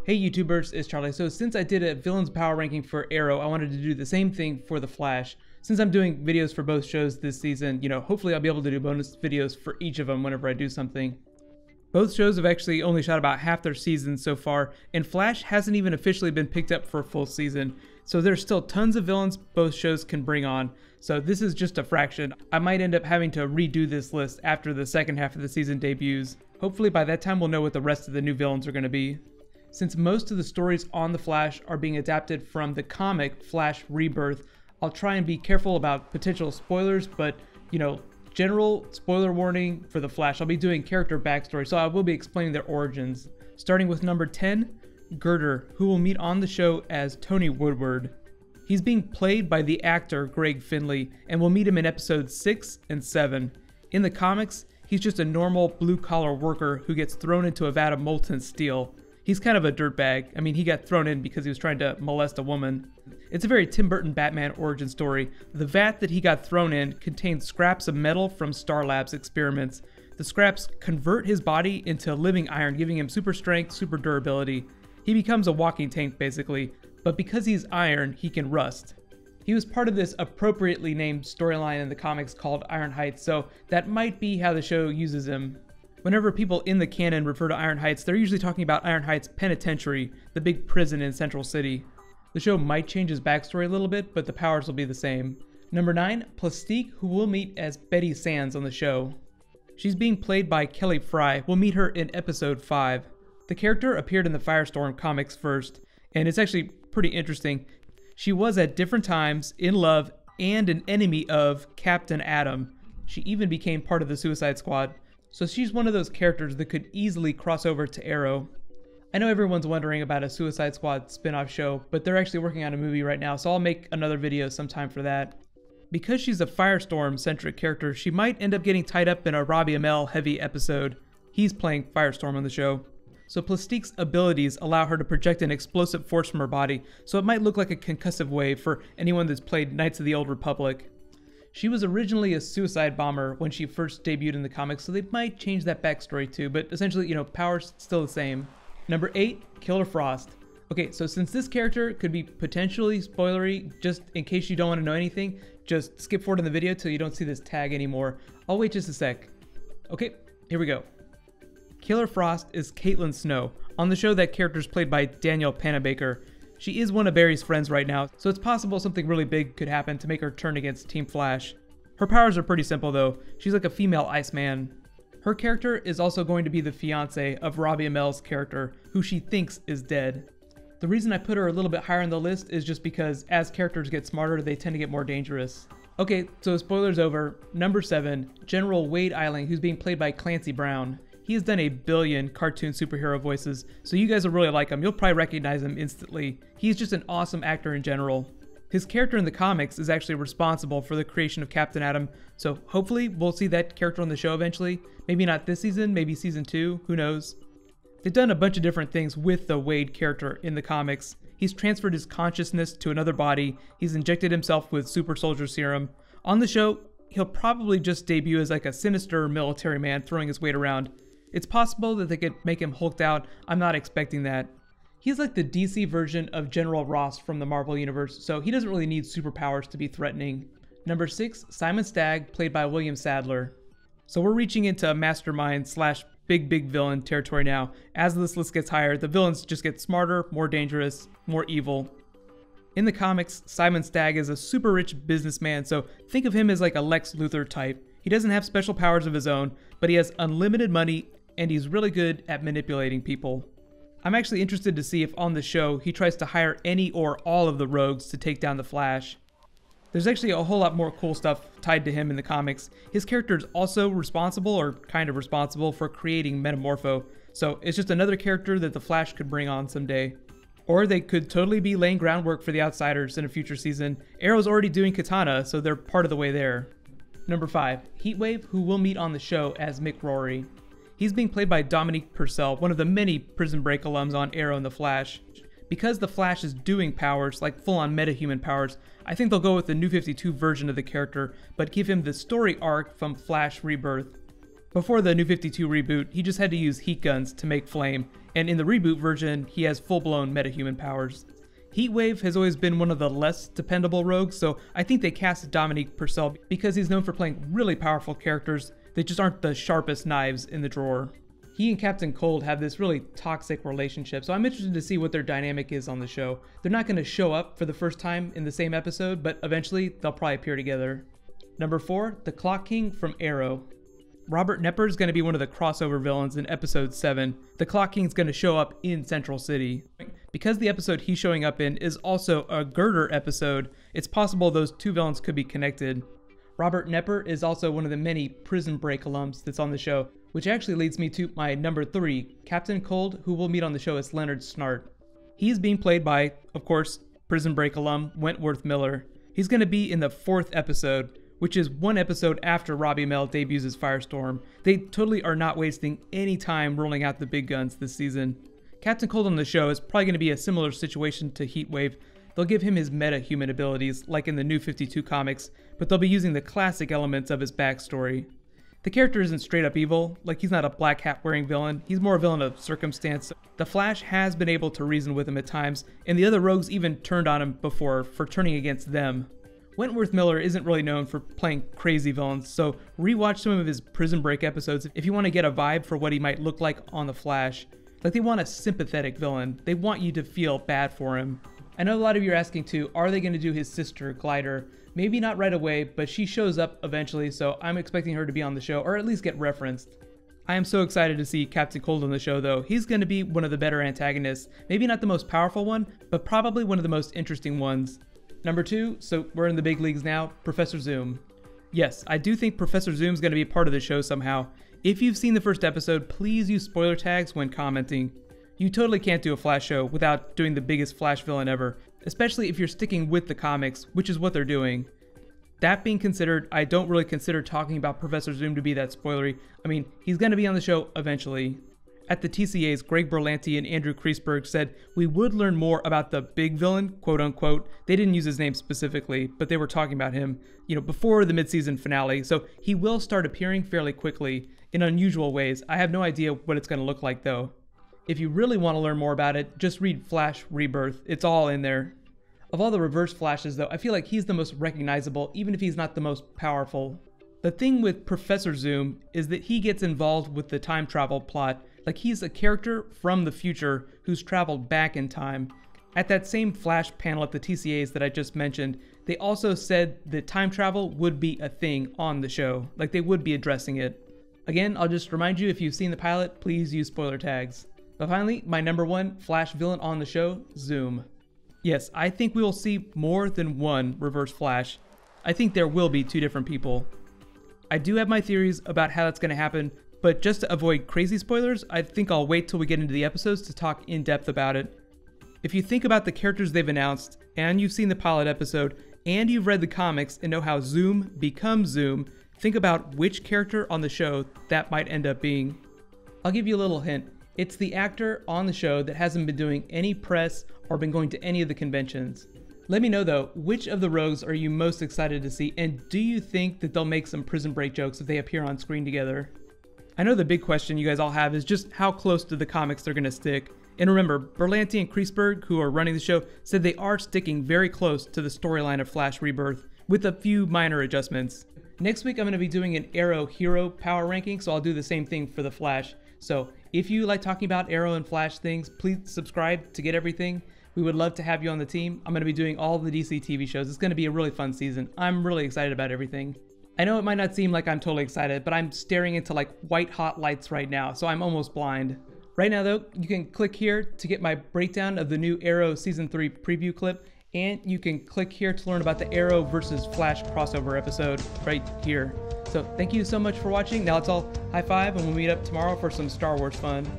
Hey YouTubers, it's Charlie. So since I did a villains power ranking for Arrow, I wanted to do the same thing for The Flash. Since I'm doing videos for both shows this season, hopefully I'll be able to do bonus videos for each of them whenever I do something. Both shows have actually only shot about half their seasons so far, and Flash hasn't even officially been picked up for a full season. So there's still tons of villains both shows can bring on. So this is just a fraction. I might end up having to redo this list after the second half of the season debuts. Hopefully by that time we'll know what the rest of the new villains are going to be. Since most of the stories on The Flash are being adapted from the comic Flash Rebirth, I'll try and be careful about potential spoilers, but general spoiler warning for The Flash. I'll be doing character backstory, so I will be explaining their origins. Starting with number 10, Girder, who will meet on the show as Tony Woodward. He's being played by the actor Greg Finley, and we'll meet him in episodes 6 and 7. In the comics, he's just a normal blue-collar worker who gets thrown into a vat of molten steel. He's kind of a dirtbag. I mean, he got thrown in because he was trying to molest a woman. It's a very Tim Burton Batman origin story. The vat that he got thrown in contains scraps of metal from Star Labs experiments. The scraps convert his body into living iron, giving him super strength, super durability. He becomes a walking tank, basically, but because he's iron, he can rust. He was part of this appropriately named storyline in the comics called Iron Heights, so that might be how the show uses him. Whenever people in the canon refer to Iron Heights, they're usually talking about Iron Heights Penitentiary, the big prison in Central City. The show might change his backstory a little bit, but the powers will be the same. Number 9, Plastique, who we'll meet as Betty Sands on the show. She's being played by Kelly Fry. We'll meet her in episode 5. The character appeared in the Firestorm comics first, and it's actually pretty interesting. She was at different times in love and an enemy of Captain Atom. She even became part of the Suicide Squad. So she's one of those characters that could easily cross over to Arrow. I know everyone's wondering about a Suicide Squad spin-off show, but they're actually working on a movie right now, so I'll make another video sometime for that. Because she's a Firestorm-centric character, she might end up getting tied up in a Robbie Amell heavy episode. He's playing Firestorm on the show. So Plastique's abilities allow her to project an explosive force from her body, so it might look like a concussive wave for anyone that's played Knights of the Old Republic. She was originally a suicide bomber when she first debuted in the comics, so they might change that backstory too, but essentially, power's still the same. Number 8, Killer Frost. Okay, so since this character could be potentially spoilery, just in case you don't want to know anything, just skip forward in the video till you don't see this tag anymore. I'll wait just a sec. Okay, here we go. Killer Frost is Caitlin Snow. On the show, that character is played by Danielle Panabaker. She is one of Barry's friends right now, so it's possible something really big could happen to make her turn against Team Flash. Her powers are pretty simple though. She's like a female Iceman. Her character is also going to be the fiance of Robbie Amell's character, who she thinks is dead. The reason I put her a little bit higher on the list is just because as characters get smarter, they tend to get more dangerous. Okay, so spoilers over. Number 7, General Wade Eiling, who's being played by Clancy Brown. He has done a billion cartoon superhero voices, so you guys will really like him. You'll probably recognize him instantly. He's just an awesome actor in general. His character in the comics is actually responsible for the creation of Captain Atom, so hopefully we'll see that character on the show eventually. Maybe not this season, maybe season 2, who knows. They've done a bunch of different things with the Wade character in the comics. He's transferred his consciousness to another body, he's injected himself with super soldier serum. On the show, he'll probably just debut as like a sinister military man throwing his weight around. It's possible that they could make him hulked out. I'm not expecting that. He's like the DC version of General Ross from the Marvel Universe, so he doesn't really need superpowers to be threatening. Number 6, Simon Stagg, played by William Sadler. So we're reaching into mastermind slash big villain territory now. As this list gets higher, the villains just get smarter, more dangerous, more evil. In the comics, Simon Stagg is a super rich businessman, so think of him as like a Lex Luthor type. He doesn't have special powers of his own, but he has unlimited money and he's really good at manipulating people. I'm actually interested to see if on the show he tries to hire any or all of the rogues to take down the Flash. There's actually a whole lot more cool stuff tied to him in the comics. His character is also responsible, or kind of responsible, for creating Metamorpho, so it's just another character that the Flash could bring on someday. Or they could totally be laying groundwork for the Outsiders in a future season. Arrow's already doing Katana, so they're part of the way there. Number 5, Heatwave, who we'll meet on the show as Mick Rory. He's being played by Dominique Purcell, one of the many Prison Break alums on Arrow and The Flash. Because The Flash is doing powers, like full-on metahuman powers, I think they'll go with the New 52 version of the character, but give him the story arc from Flash Rebirth. Before the New 52 reboot, he just had to use heat guns to make flame, and in the reboot version, he has full-blown metahuman powers. Heatwave has always been one of the less dependable rogues, so I think they cast Dominique Purcell because he's known for playing really powerful characters that just aren't the sharpest knives in the drawer. He and Captain Cold have this really toxic relationship, so I'm interested to see what their dynamic is on the show. They're not going to show up for the first time in the same episode, but eventually they'll probably appear together. Number 4, the Clock King from Arrow. Robert Knepper is going to be one of the crossover villains in episode 7. The Clock King is going to show up in Central City. Because the episode he's showing up in is also a Girder episode, it's possible those two villains could be connected. Robert Knepper is also one of the many Prison Break alums that's on the show, which actually leads me to my number 3, Captain Cold, who we'll meet on the show as Leonard Snart. He's being played by, of course, Prison Break alum Wentworth Miller. He's going to be in the 4th episode, which is one episode after Robbie Amell debuts as Firestorm. They totally are not wasting any time rolling out the big guns this season. Captain Cold on the show is probably going to be a similar situation to Heatwave. They'll give him his meta-human abilities, like in the New 52 comics, but they'll be using the classic elements of his backstory. The character isn't straight up evil, like he's not a black hat wearing villain, he's more a villain of circumstance. The Flash has been able to reason with him at times, and the other rogues even turned on him before for turning against them. Wentworth Miller isn't really known for playing crazy villains, so rewatch some of his Prison Break episodes if you want to get a vibe for what he might look like on The Flash. Like, they want a sympathetic villain. They want you to feel bad for him. I know a lot of you are asking too, are they going to do his sister, Glider? Maybe not right away, but she shows up eventually, so I'm expecting her to be on the show, or at least get referenced. I am so excited to see Captain Cold on the show though. He's going to be one of the better antagonists. Maybe not the most powerful one, but probably one of the most interesting ones. Number 2, so we're in the big leagues now, Professor Zoom. Yes, I do think Professor Zoom's going to be part of the show somehow. If you've seen the first episode, please use spoiler tags when commenting. You totally can't do a Flash show without doing the biggest Flash villain ever, especially if you're sticking with the comics, which is what they're doing. That being considered, I don't really consider talking about Professor Zoom to be that spoilery. I mean, he's going to be on the show eventually. At the TCAs, Greg Berlanti and Andrew Kreisberg said we would learn more about the big villain, quote unquote. They didn't use his name specifically, but they were talking about him, before the mid-season finale, so he will start appearing fairly quickly in unusual ways. I have no idea what it's going to look like though. If you really want to learn more about it, just read Flash Rebirth. It's all in there. Of all the Reverse Flashes though, I feel like he's the most recognizable, even if he's not the most powerful. The thing with Professor Zoom is that he gets involved with the time travel plot. Like, he's a character from the future who's traveled back in time. At that same Flash panel at the TCAs that I just mentioned, they also said that time travel would be a thing on the show. Like, they would be addressing it. Again, I'll just remind you, if you've seen the pilot, please use spoiler tags. But finally, my number 1 Flash villain on the show, Zoom. Yes, I think we will see more than one Reverse Flash. I think there will be 2 different people. I do have my theories about how that's going to happen, but just to avoid crazy spoilers, I think I'll wait till we get into the episodes to talk in depth about it. If you think about the characters they've announced, and you've seen the pilot episode, and you've read the comics and know how Zoom becomes Zoom, think about which character on the show that might end up being. I'll give you a little hint. It's the actor on the show that hasn't been doing any press or been going to any of the conventions. Let me know though, which of the rogues are you most excited to see, and do you think that they'll make some Prison Break jokes if they appear on screen together? I know the big question you guys all have is just how close to the comics they're going to stick. And remember, Berlanti and Kreisberg, who are running the show, said they are sticking very close to the storyline of Flash Rebirth, with a few minor adjustments. Next week I'm going to be doing an Arrow hero power ranking, so I'll do the same thing for the Flash. So if you like talking about Arrow and Flash things, please subscribe to get everything. We would love to have you on the team. I'm going to be doing all the DC TV shows. It's going to be a really fun season. I'm really excited about everything. I know it might not seem like I'm totally excited, but I'm staring into like white hot lights right now, so I'm almost blind. Right now though, you can click here to get my breakdown of the new Arrow Season 3 preview clip, and you can click here to learn about the Arrow versus Flash crossover episode right here. So thank you so much for watching. Now let's all high five and we'll meet up tomorrow for some Star Wars fun.